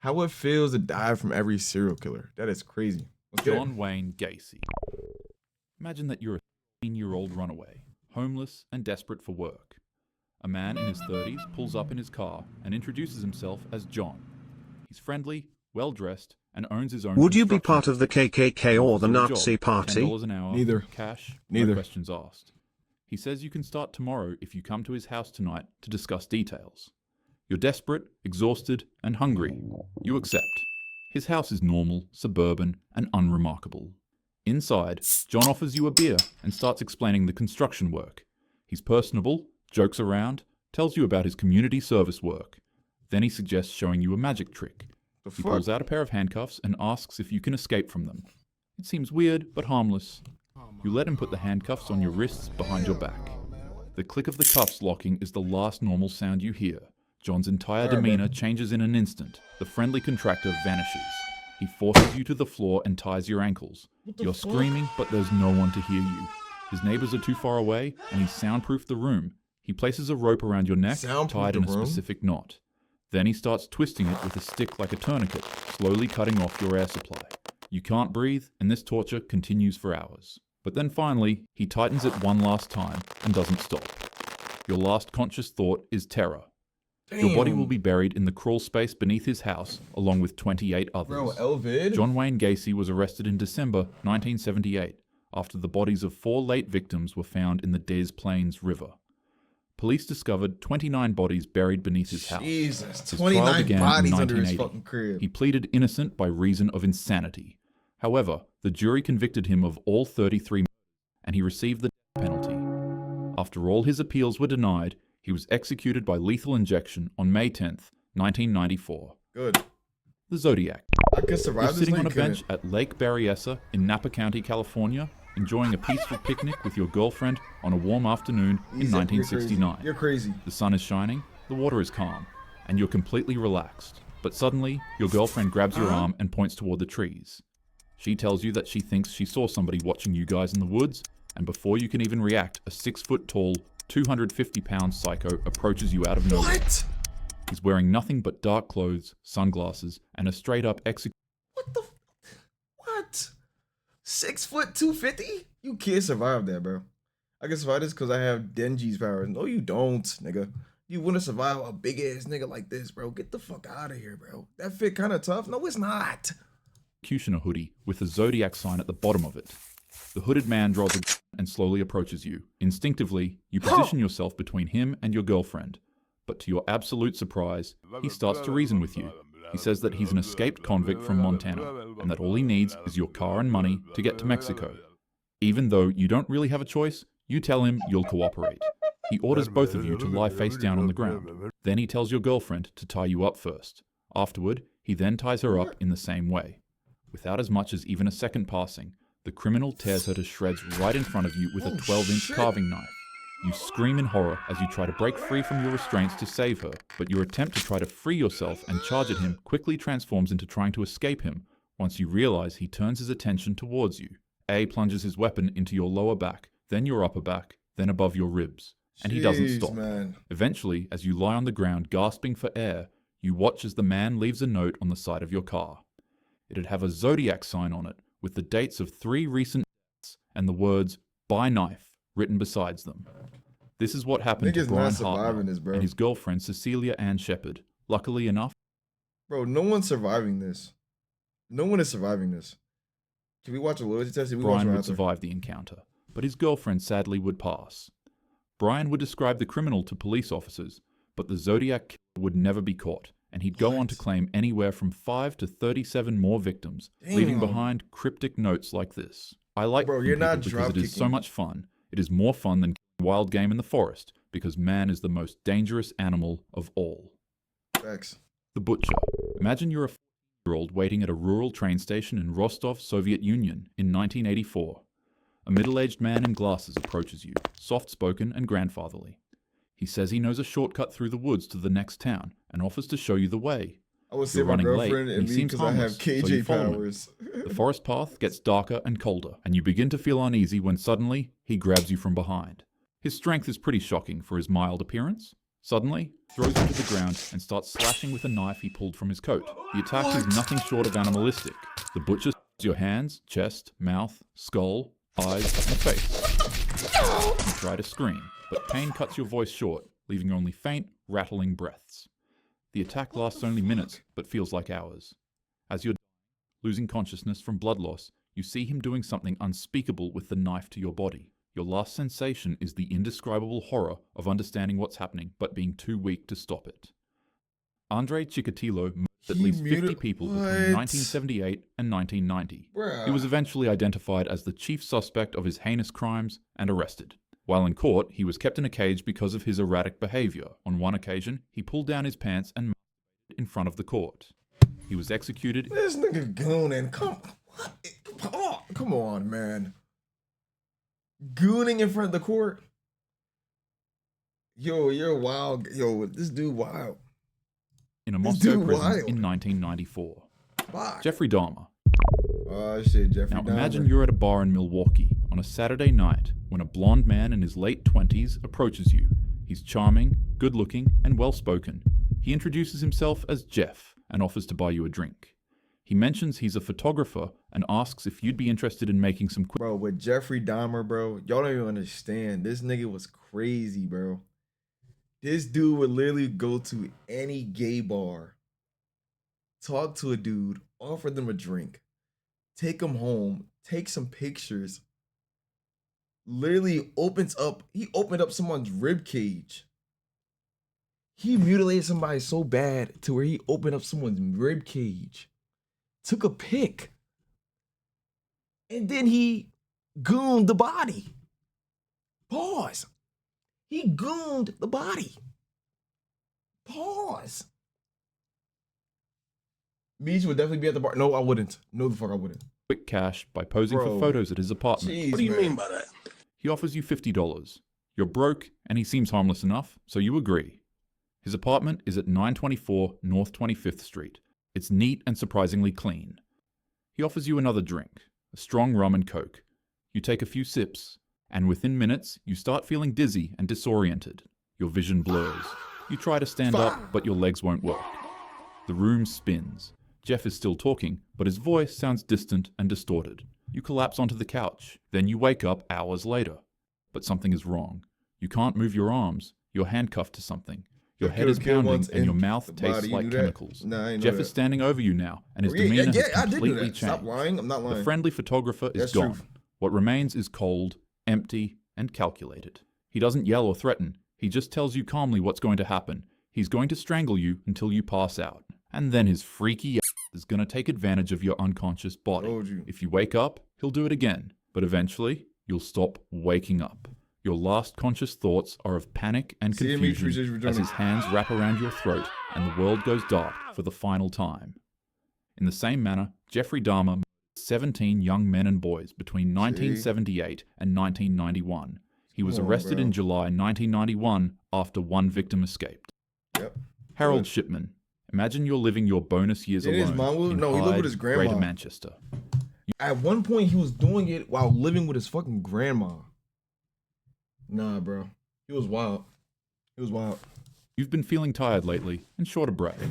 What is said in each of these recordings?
how it feels to die from every serial killer. That is crazy. What's good? John Wayne Gacy. Imagine that you're a 13-year-old runaway, homeless and desperate for work. A man in his 30s pulls up in his car and introduces himself as John. He's friendly, well-dressed, and owns his own Would you be construction part of the business. KKK or the Offers you a Nazi job, Party? $10 an hour, Neither. cash, Neither. no questions asked. He says you can start tomorrow if you come to his house tonight to discuss details. You're desperate, exhausted, and hungry. You accept. His house is normal, suburban, and unremarkable. Inside, John offers you a beer and starts explaining the construction work. He's personable, jokes around, tells you about his community service work. Then he suggests showing you a magic trick. The He fuck? pulls out a pair of handcuffs and asks if you can escape from them. It seems weird, but harmless. You let him put the handcuffs on your wrists behind your back. The click of the cuffs locking is the last normal sound you hear. John's entire Alright, demeanor changes in an instant. The friendly contractor vanishes. He forces you to the floor and ties your ankles. You're screaming, but there's no one to hear you. His neighbors are too far away, and he's soundproofed the room. He places a rope around your neck, Soundproof tied in the a room? specific knot. Then he starts twisting it with a stick like a tourniquet, slowly cutting off your air supply. You can't breathe, and this torture continues for hours. But then finally, he tightens it one last time and doesn't stop. Your last conscious thought is terror. Your body will be buried in the crawl space beneath his house, along with 28 others. Bro, Elvid? John Wayne Gacy was arrested in December 1978 after the bodies of 4 late victims were found in the Des Plaines River. Police discovered 29 bodies buried beneath his house. Jesus, His trial 29 began in bodies under his 1980. fucking crib. He pleaded innocent by reason of insanity. However, the jury convicted him of all 33 murders, and he received the death penalty. After all his appeals were denied, he was executed by lethal injection on May 10th, 1994. Good. The Zodiac. I could You're survive this. sitting No, on a you couldn't. bench at Lake Berryessa in Napa County, California, enjoying a peaceful picnic with your girlfriend on a warm afternoon in Easy, 1969. You're crazy. The sun is shining, the water is calm, and you're completely relaxed. But suddenly, your girlfriend grabs your arm and points toward the trees. She tells you that she thinks she saw somebody watching you guys in the woods, and before you can even react, a 6-foot-tall, 250-pound psycho approaches you out of nowhere. What? He's wearing nothing but dark clothes, sunglasses, and a straight-up What the? What? 6 foot 250? You can't survive that, bro. I can survive this because I have Denji's powers. No, you don't, nigga. You wouldn't survive a big ass nigga like this, bro. Get the fuck out of here, bro. That fit kind of tough. No, it's not. executioner hoodie with a zodiac sign at the bottom of it. The hooded man draws a gun and slowly approaches you. Instinctively, you position yourself between him and your girlfriend. But to your absolute surprise, he starts to reason with you. He says that he's an escaped convict from Montana, and that all he needs is your car and money to get to Mexico. Even though you don't really have a choice, you tell him you'll cooperate. He orders both of you to lie face down on the ground. Then he tells your girlfriend to tie you up first. Afterward, he then ties her up in the same way. Without as much as even a second passing, the criminal tears her to shreds right in front of you with a 12-inch carving knife. You scream in horror as you try to break free from your restraints to save her, but your attempt to try to free yourself and charge at him quickly transforms into trying to escape him once you realize he turns his attention towards you. A plunges his weapon into your lower back, then your upper back, then above your ribs. And he doesn't Jeez, stop. man. Eventually, as you lie on the ground gasping for air, you watch as the man leaves a note on the side of your car. It'd have a zodiac sign on it with the dates of 3 recent deaths and the words, "Buy knife," written besides them. This is what happened to Niggas not Brian surviving Hartnell this, bro. and his girlfriend Cecilia Ann Shepard. Luckily enough, Bro, no one's surviving this. No one is surviving this. Can we watch a loyalty test? Did we watch Brian one would after? survive the encounter, but his girlfriend sadly would pass. Brian would describe the criminal to police officers, but the Zodiac killer would never be caught, and he'd go on to claim anywhere from 5 to 37 more victims, leaving Damn. behind cryptic notes like this. I like Bro, killing you're not people because drop it is so kicking. much fun. It is more fun than killing wild game in the forest, because man is the most dangerous animal of all. Facts. The Butcher. Imagine you're a 4-year-old waiting at a rural train station in Rostov, Soviet Union in 1984. A middle-aged man in glasses approaches you, soft-spoken and grandfatherly. He says he knows a shortcut through the woods to the next town and offers to show you the way. I would say You're my running late, girlfriend and and he me seems because I have harmless, so KJ you follow him. powers. The forest path gets darker and colder, and you begin to feel uneasy when suddenly he grabs you from behind. His strength is pretty shocking for his mild appearance. Suddenly, throws you to the ground and starts slashing with a knife he pulled from his coat. The attack is nothing short of animalistic. The butcher stabs your hands, chest, mouth, skull, eyes, and face. You try to scream, but pain cuts your voice short, leaving only faint, rattling breaths. The attack lasts only minutes, but feels like hours. As you're losing consciousness from blood loss, you see him doing something unspeakable with the knife to your body. Your last sensation is the indescribable horror of understanding what's happening but being too weak to stop it. Andrei Chikatilo murdered at least 50 people between 1978 and 1990. Bruh. He was eventually identified as the chief suspect of his heinous crimes and arrested. While in court, he was kept in a cage because of his erratic behavior. On one occasion, he pulled down his pants and masturbated in front of the court. He was executed. This nigga gooning. Come on, man. Gooning in front of the court. Yo, you're wild. Yo, this dude wild. In a Moscow prison in 1994. Fuck. Jeffrey Dahmer. Oh shit, Jeffrey Dahmer. Now imagine you're at a bar in Milwaukee on a Saturday night when a blonde man in his late 20s approaches you. He's charming, good-looking, and well-spoken. He introduces himself as Jeff and offers to buy you a drink. He mentions he's a photographer and asks if you'd be interested in making some quick. Bro, with Jeffrey Dahmer, bro, y'all don't even understand. This nigga was crazy, bro. This dude would literally go to any gay bar, talk to a dude, offer them a drink, take him home, take some pictures. Literally he opened up someone's rib cage. He mutilated somebody so bad to where he opened up someone's rib cage, took a pic, and then he gooned the body. Pause. He gooned the body. Pause. Meech would definitely be at the bar. No, I wouldn't. No, the fuck I wouldn't. Quick cash by posing Bro. for photos at his apartment. Jeez, What do you man. mean by that? He offers you $50. You're broke, and he seems harmless enough, so you agree. His apartment is at 924 North 25th Street. It's neat and surprisingly clean. He offers you another drink, a strong rum and coke. You take a few sips, and within minutes, you start feeling dizzy and disoriented. Your vision blurs. You try to stand up, but your legs won't work. The room spins. Jeff is still talking, but his voice sounds distant and distorted. You collapse onto the couch. Then you wake up hours later. But something is wrong. You can't move your arms. You're handcuffed to something. Your head is pounding and your mouth tastes like chemicals. Nah, I ain't know Jeff that. is standing over you now, and his Yeah, demeanor yeah, has I did do completely that. Stop changed. lying. I'm not lying. The friendly photographer is That's gone. true. What remains is cold, empty, and calculated. He doesn't yell or threaten. He just tells you calmly what's going to happen. He's going to strangle you until you pass out. And then his freaky ass is going to take advantage of your unconscious body. Told you. If you wake up, he'll do it again. But eventually, you'll stop waking up. Your last conscious thoughts are of panic and See you, Mitch. confusion Appreciate you for as joining. his hands wrap around your throat and the world goes dark for the final time. In the same manner, Jeffrey Dahmer murdered 17 young men and boys between 1978 and 1991. He was Come on, arrested bro. in July 1991 after one victim escaped. Yep. Harold Good. Shipman. Imagine you're living your bonus years Didn't his alone mom live- in no, he lived with Hyde, his grandma. Greater Manchester. At one point, he was doing it while living with his fucking grandma. Nah, bro. He was wild. He was wild. You've been feeling tired lately and short of breath.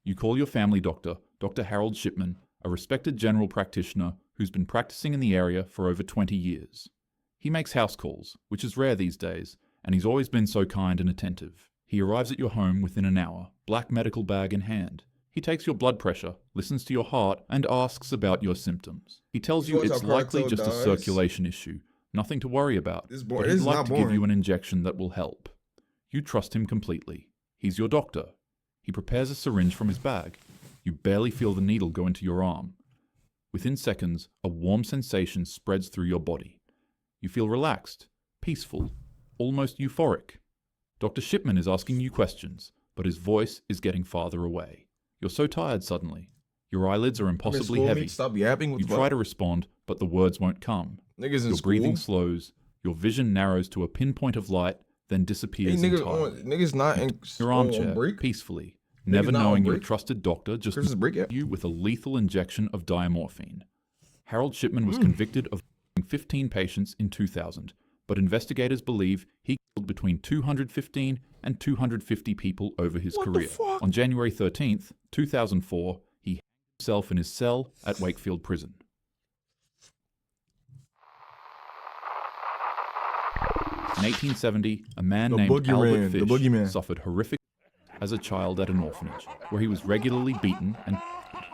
You call your family doctor, Dr. Harold Shipman, a respected general practitioner who's been practicing in the area for over 20 years. He makes house calls, which is rare these days, and he's always been so kind and attentive. He arrives at your home within an hour, black medical bag in hand. He takes your blood pressure, listens to your heart, and asks about your symptoms. He tells you Watch it's how likely Cartel just a dies. circulation issue, nothing to worry about, This is but boring. he'd This is like not to give boring. you an injection that will help. You trust him completely. He's your doctor. He prepares a syringe from his bag. You barely feel the needle go into your arm. Within seconds, a warm sensation spreads through your body. You feel relaxed, peaceful, almost euphoric. Dr. Shipman is asking you questions, but his voice is getting farther away. You're so tired suddenly. Your eyelids are impossibly heavy. Stop yapping. What You the try fuck? to respond, but the words won't come. Niggas in Your school. breathing slows, your vision narrows to a pinpoint of light, then Hey, disappears niggas, entirely. niggas not in Your on armchair, break. peacefully, never not on knowing your break? trusted doctor just Christmas break yet? you with a lethal injection of diamorphine. Harold Shipman Hmm. was convicted of 15 patients in 2000, but investigators believe he killed between 215 and 250 people over his What the career. fuck? On January 13th, 2004, he hanged himself in his cell at Wakefield Prison. In 1870, a man The named Albert boogeyman, the Fish boogeyman. suffered horrific as a child at an orphanage, where he was regularly beaten and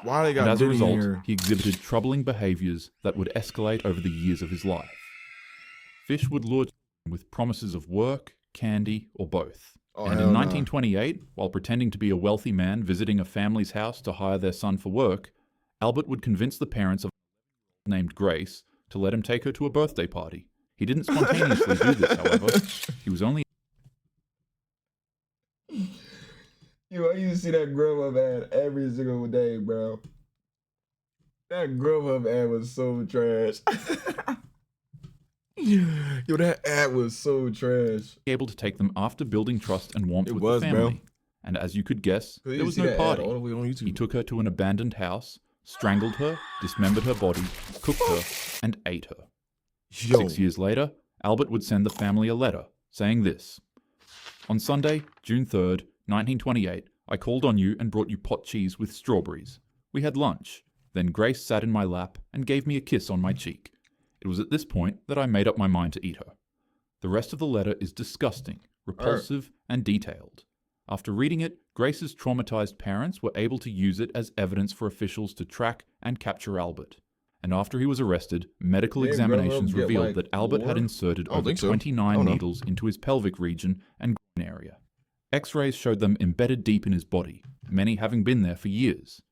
Why they got as a Diddy in result, here? he exhibited troubling behaviors that would escalate over the years of his life. Fish would lure children with promises of work, candy, or both. Oh, And hell in nah. 1928, while pretending to be a wealthy man visiting a family's house to hire their son for work, Albert would convince the parents of a named Grace to let him take her to a birthday party. He didn't spontaneously do this, however. He was only Yo, I used to see that Grubhub ad every single day, bro. That Grubhub ad was so trash. Yo, that ad was so trash. able to take them after building trust and warmth It with was, the bro. family. And as you could guess, You there was see no that ad party. all the way on YouTube. He took her to an abandoned house, strangled her, dismembered her body, cooked her, and ate her. Yo, 6 years later, Albert would send the family a letter saying this: "On Sunday, June 3rd, 1928, I called on you and brought you pot cheese with strawberries. We had lunch. Then Grace sat in my lap and gave me a kiss on my cheek. It was at this point that I made up my mind to eat her." The rest of the letter is disgusting, repulsive, and detailed. After reading it, Grace's traumatized parents were able to use it as evidence for officials to track and capture Albert. And after he was arrested, medical Didn't examinations Grubhub get, revealed like, that Albert had more? inserted I don't over think so. I 29 don't know. needles into his pelvic region and groin area. X-rays showed them embedded deep in his body, many having been there for years.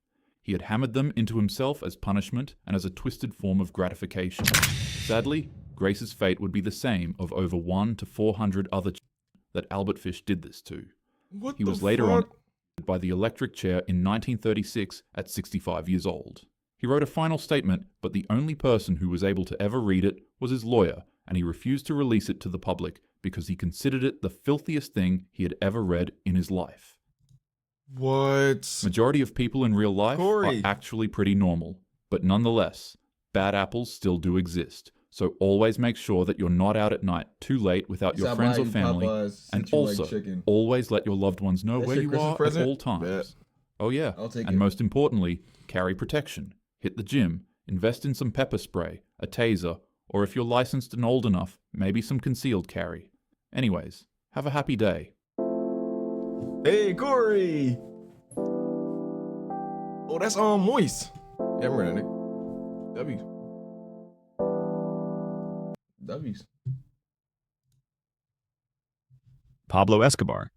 He had hammered them into himself as punishment and as a twisted form of gratification. Sadly, Grace's fate would be the same of over 100 to 400 other children that Albert Fish did this to. what He the was later on fuck? by the electric chair in 1936 at 65 years old. He wrote a final statement, but the only person who was able to ever read it was his lawyer, and he refused to release it to the public because he considered it the filthiest thing he had ever read in his life. What? Majority of people in real life Corey. are actually pretty normal, but nonetheless, bad apples still do exist. So always make sure that you're not out at night too late without your Stop friends or buying family, Popeyes and since you like also chicken. always let your loved ones know That's where your you Christmas are present? at all times. Bet. Oh yeah, I'll take and it. most importantly, carry protection. Hit the gym, invest in some pepper spray, a taser, or if you're licensed and old enough, maybe some concealed carry. Anyways, have a happy day. Hey, Corey. Oh, that's Moist. Yeah, I remember that nigga. W's. Pablo Escobar,